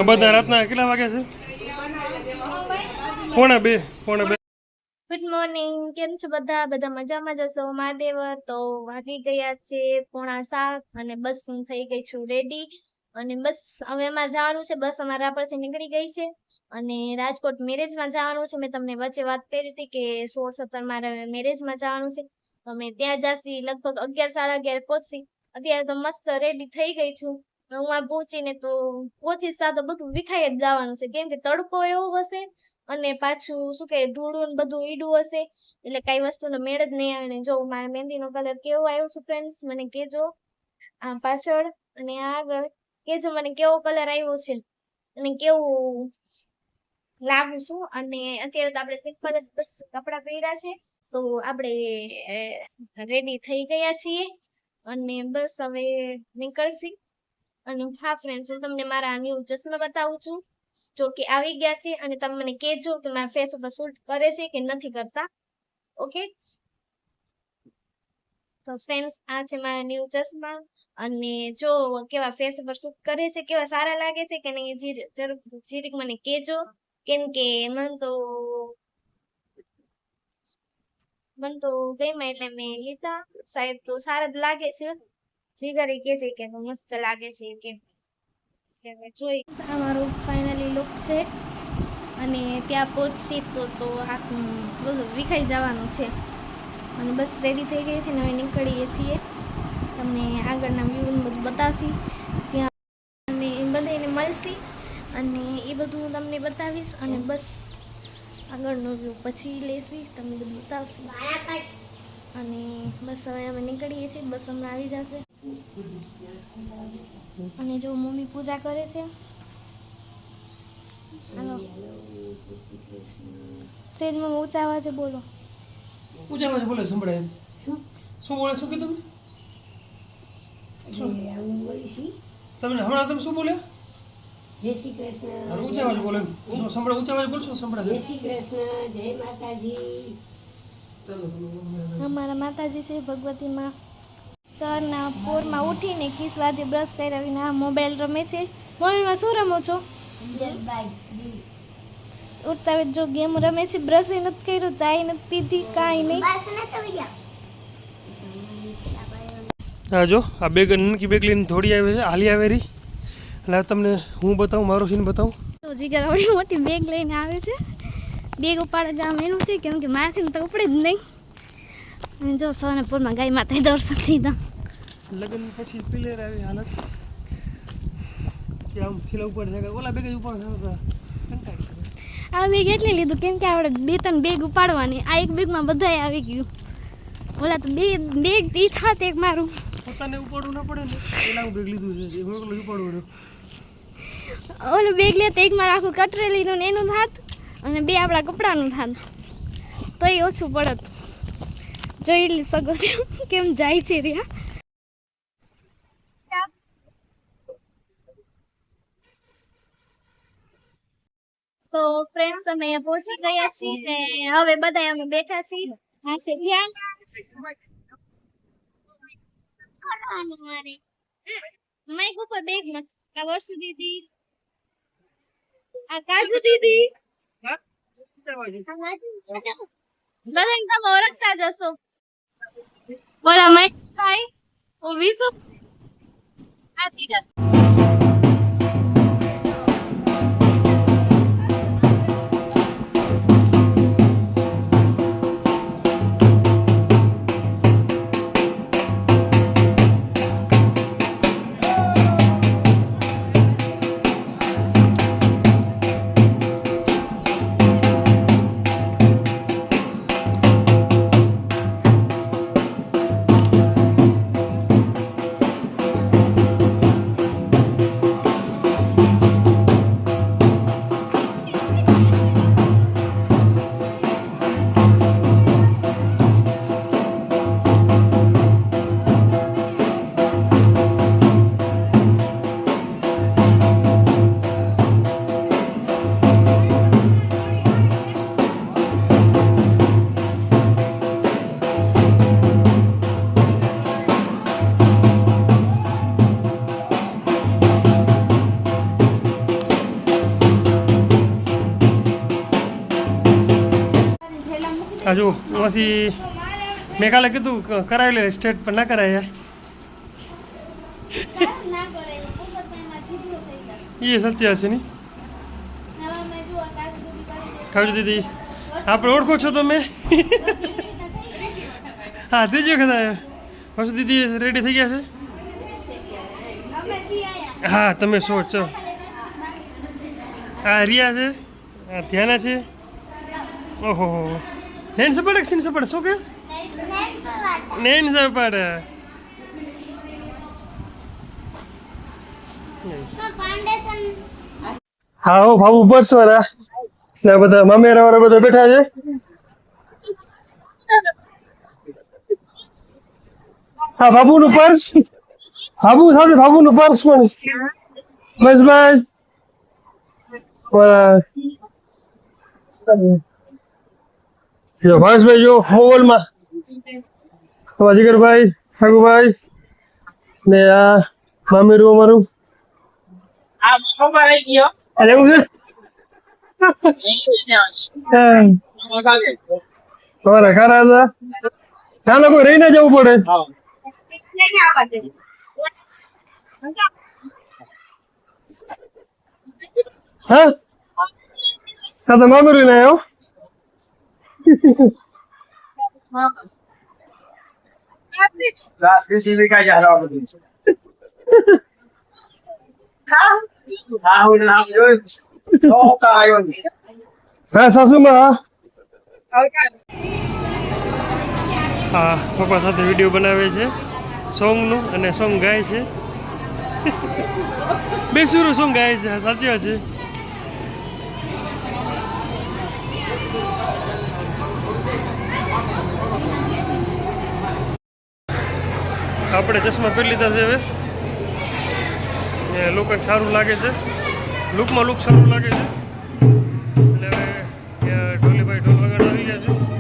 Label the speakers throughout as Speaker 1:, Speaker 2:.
Speaker 1: બધા રાતના કેટલા વાગે છે? પોણા બે.
Speaker 2: ગુડ મોર્નિંગ, કેમ છો બધા? બધા મજામાં જશો? મહાદેવ. તો વાગી ગયા છે 6:45 અને બસ હું થઈ ગઈ છું રેડી અને બસ હવે એમાં જવાનું છે. બસ અમારા પરથી નીકળી ગઈ છે અને રાજકોટ મેરેજમાં જવાનું છે. મેં તમને વચ્ચે વાત કરી હતી કે 16-17 મારે મેરેજમાં જવાનું છે. અમે ત્યાં જાસી લગભગ 11-11:30 પહોંચી. અત્યારે તો મસ્ત રેડી થઈ ગઈ છું. હું આ પહોંચીને તો તો બધું વિખાઈ જ જવાનું છે, કેમ કે તડકો એવો હશે અને પાછું શું કે ધૂળું ને બધું ઈડું હશે એટલે કઈ વસ્તુનો મેળ જ નહીં આવે. ને જો મારા મહેંદીનો કલર કેવો આવ્યો છે ફ્રેન્ડ્સ, મને કેજો. આ પાછળ અને આગળ કેજો મને કેવો કલર આવ્યો છે અને કેવું લાગુ છું. અને અત્યારે તો આપણે સિમ્પલ જ બસ કપડા પહેર્યા છે, તો આપણે રેડી થઈ ગયા છીએ અને બસ હવે નીકળશી. અને હા ફ્રેન્ડ્સ, હું તમને મારા ન્યૂ ચશ્મા બતાવું છું, જો કે આવી ગયા છે અને તમે મને કહેજો કે મારા ફેસ ઉપર શૂટ કરે છે કે નથી કરતા. ઓકે, તો ફ્રેન્ડ્સ આ છે મારા ન્યૂ ચશ્મા અને જો કેવા ફેસ ઉપર શૂટ કરે છે, કેવા સારા લાગે છે કે નહીં જીરીક મને કહેજો, કેમ કે મને તો ગમ્યા એટલે મેં લીધા. શાયદ તો સારા જ લાગે છે. જીગરી કે છે કે મસ્ત લાગે છે કે જોઈ. અમારું ફાઇનલી લુક છે અને ત્યાં પહોંચી તો આખું બધું વિખાઈ જવાનું છે અને બસ રેડી થઈ ગઈ છે ને હવે નીકળીએ છીએ. તમને આગળના વ્યૂ બધું બતાવશી ત્યાં અને એ બધાને મળશી અને એ બધું હું તમને બતાવીશ અને બસ આગળનો વ્યૂ પછી લેશી, તમને બધું બતાવશી. અને બસ હવે અમે નીકળીએ છીએ, બસ હમણાં આવી જશે. અને જો મમ્મી પૂજા કરે છે. હાલો સ્ટેજ માં ઊંચા અવાજે બોલો.
Speaker 1: ઊંચા અવાજે બોલે સંભળાય એમ. શું બોલે? શું કીધું તમે હમણાં? તમે શું બોલ્યા?
Speaker 3: જય શ્રી કૃષ્ણ.
Speaker 1: ઊંચા અવાજે બોલે સંભળાય. ઊંચા અવાજે બોલશો સંભળાય.
Speaker 3: જય શ્રી કૃષ્ણ, જય માતાજી.
Speaker 2: અમારા માતાજી છે ભગવતી માં. સરના પોરમાં ઉઠીને કિસવાથી બ્રશ કર્યા વિના મોબાઈલ રમે છે. મોબાઈલમાં શું રમો છો? ઉઠતા વેત જો ગેમ રમે છે. બ્રશ નથી કર્યું, ચાય નથી પીધી, કાંઈ નહીં.
Speaker 1: હા જો આ બેગ નનકી બેગ લઈને થોડી આવે છે, હાલી આવે રહી. એટલે તમને હું બતાવું, મારું સીન બતાવું.
Speaker 2: તો જીગર આવડી મોટી બેગ લઈને આવે છે. બેગ ઉપાડે જામ એનું છે, કેમ કે મારાથી તો ઉપડે જ નહીં. અને જો સોનાપુરમાં ગાય માતા દર્શન થયા.
Speaker 1: લગ્ન પછી પ્લેયર આવી હાલત કે આમ ખીલા ઉપર છે, ઓલા બેગ જ ઉપર
Speaker 2: આ બેગ એટલે લીધું કેમ કે આપણે 2-3 બેગ ઉપાડવાની. આ એક બેગમાં બધાય આવી ગયું. ઓલા તો બેગ ઈ થાત એક મારું
Speaker 1: પોતાને ઉપાડવું ના પડે ને, એલા બેગ લીધું છે હું એકલો ઉપાડવાનું.
Speaker 2: ઓલું બેગ લે તો એક માં આખું કટરેલીનું ને એનું થાત અને 2 આપણા કપડાનું થાત, તો એ ઓછું પડત. જોઈ શકો છો કેમ જાય છે રહ્યા. તો ફ્રેન્ડ્સ અમે પહોંચી ગયા છીએ ને હવે બધા અમે બેઠા છીએ. હા છે ધ્યાન કરવાનું મારે માઈક ઉપર બેગ માં. આ વર્ષ દીદી, આ કાજુ દીદી, બધા તમે ઓળખતા જશો. બોલા માઈક ભાઈ, હું વિશુ આ દીકરા.
Speaker 1: આ જો અહીંથી મેં કાલે કીધું કરાવી લે સ્ટેટ પર ના કરાય
Speaker 2: ના કરે મફતમાં જીભડો થઈ જાય
Speaker 1: એ સાચી વાત છે ને
Speaker 2: હવે મેં જુઓ કાજુ દૂધી કરી
Speaker 1: ખાવજો દીદી આપણે ઓળખો છો તમે હા ત્રીજી વખત આવ્યા વસુ દીદી રેડી થઈ ગયા છે
Speaker 2: અમે છીએ આયા
Speaker 1: હા તમે શો છો આ રિયા છે આ ધ્યાના છે ઓહો નેન સપાટ કે સીન સપાટ શું કે નેન સપાટ હા હો ભાવ ઉપર વાળા ને બધા મામેરા વાળા બધા બેઠા છે હા બાબુનું પર્સ બાબુ સાથે બાબુનું પર્સ પણ બસ ભાઈ જો ભાવેશભાઈ જો હોલમાં જીગરભાઈ સાગુભાઈ ને આ મામેરું અમારું અરે એવું છે તમારા ખરા હતા ચાલો કોઈ રહીને જવું પડે હા હા તો મામેરું ને આવ્યો હા સાસુમાં હા પપ્પા સાથે વિડીયો બનાવે છે સોંગનું અને સોંગ ગાય છે બેસુરું સોંગ ગાય છે સાચી વાત છે આપણે ચશ્મા પહેરી લીધા છે હવે લુક સારું લાગે છે લુકમાં લુક સારું લાગે છે અને હવે ઢોલીભાઈ ઢોલ વગાડવા આવી ગયા છે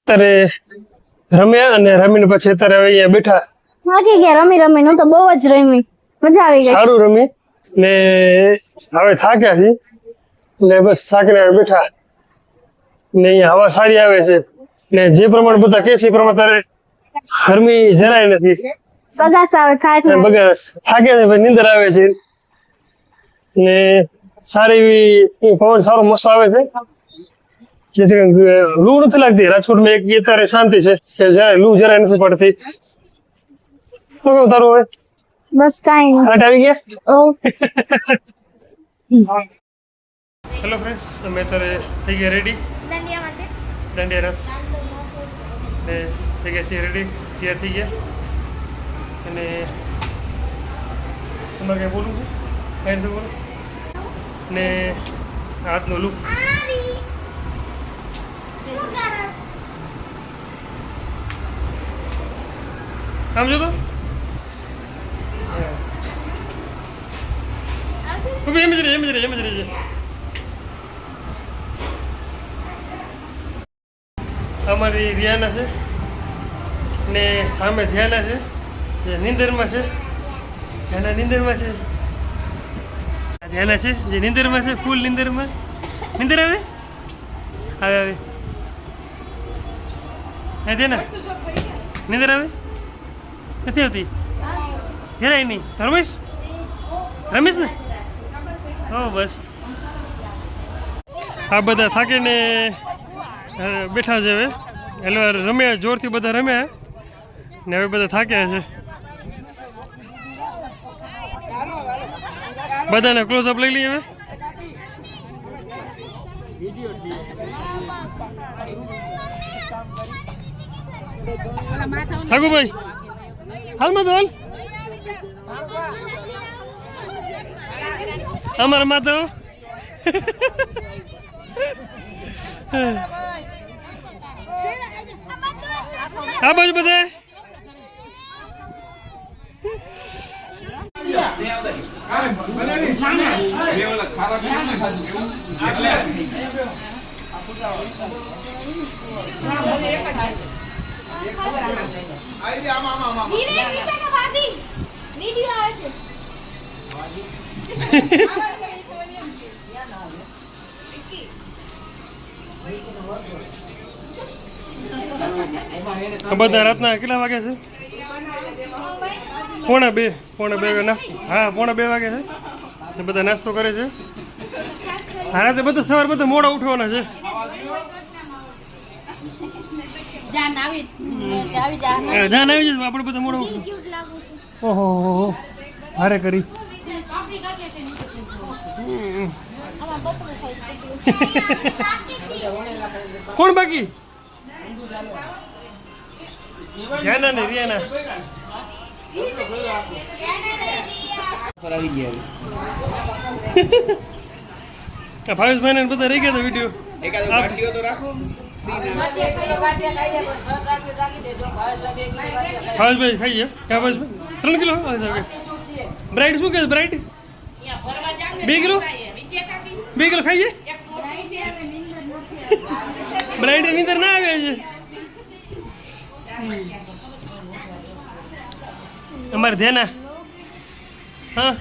Speaker 1: અત્યારે રમ્યા અને રમીને પછી અત્યારે હવે અહીંયા બેઠા
Speaker 2: થાકી ગયા રમી રમીને. હું તો બહુ જ રમી, મજા આવી ગઈ.
Speaker 1: સારું રમી ને હવે થાક્યા છીએ એટલે બસ થાકીને હવે બેઠા ને અહીંયા હવા સારી આવે છે ને જે પ્રમાણે બધા કહે છે એ પ્રમાણે તારે ગરમી જરાય નથી
Speaker 2: બગાસ આવે થાય
Speaker 1: અને બગા થાકે છે પછી નીંદર આવે છે ને સારી એવી પવન સારો મસ્ત આવે છે જેથી કરીને લૂ નથી લાગતી. રાજકોટમાં એક અત્યારે શાંતિ છે કે જરાય લૂ જરાય નથી પડતી. શું કહું તારું હવે
Speaker 2: બસ કાંઈ નહીં.
Speaker 1: હાટ આવી ગયા?
Speaker 2: ઓ
Speaker 1: હેલો ફ્રેન્ડ્સ, અમે અત્યારે થઈ ગયા રેડી દાંડિયા રસ ને થઈ ગયા છીએ રેડી, તૈયાર થઈ ગયા. અને તમારે કંઈ બોલવું છે? કઈ રીતે બોલો? ને આજનો લુક આમ જો તો એમ જ રહે. અમારી રિયાના છે ને સામે ધ્યાના છે જે નીંદરમાં છે. ધ્યાના નીંદરમાં છે, ધ્યાના છે જે નીંદરમાં છે, ફૂલ નીંદરમાં. નીંદર આવે આવે હે ધ્યાના? નીંદર આવે નથી આવતી? જરાય નહીં. રમેશ રમેશ ને? હો બસ આ બધા થાકીને બેઠા છે હવે. એટલે રમ્યા જોરથી બધા રમ્યા ને હવે બધા થાક્યા છે. બધાને ક્લોઝઅપ લઈ લઈએ હવે. છાગુભાઈ હાલમાં તો હાલ. અમારા માતા આ બાજુ બધા બધા રાતના કેટલા વાગે છે? પોણા બે વાગે નાસ્તો. હા, પોણા 2 વાગે છે. બધા નાસ્તો કરે છે. હા, તે બધા સવાર બધા મોડા ઉઠવાના છે. જાન આવી જાય આપણે બધા મોડા ઉઠવું. ઓહો હારે કરી. કોણ બાકી? ધ્યાના ને રિયાના ભાવેશભાઈ ને બધા રહી ગયા હતા વિડીયો. ભાવેશભાઈ ખાઈએ. ક્યાં ભાવેશભાઈ? 3 કિલો બ્રાઇડ શું કે બ્રાઇડ 2 કિલો ખાઈએ. બ્રાઇડ નીંદર ના આવે છે અમારે ધ્યાના. હા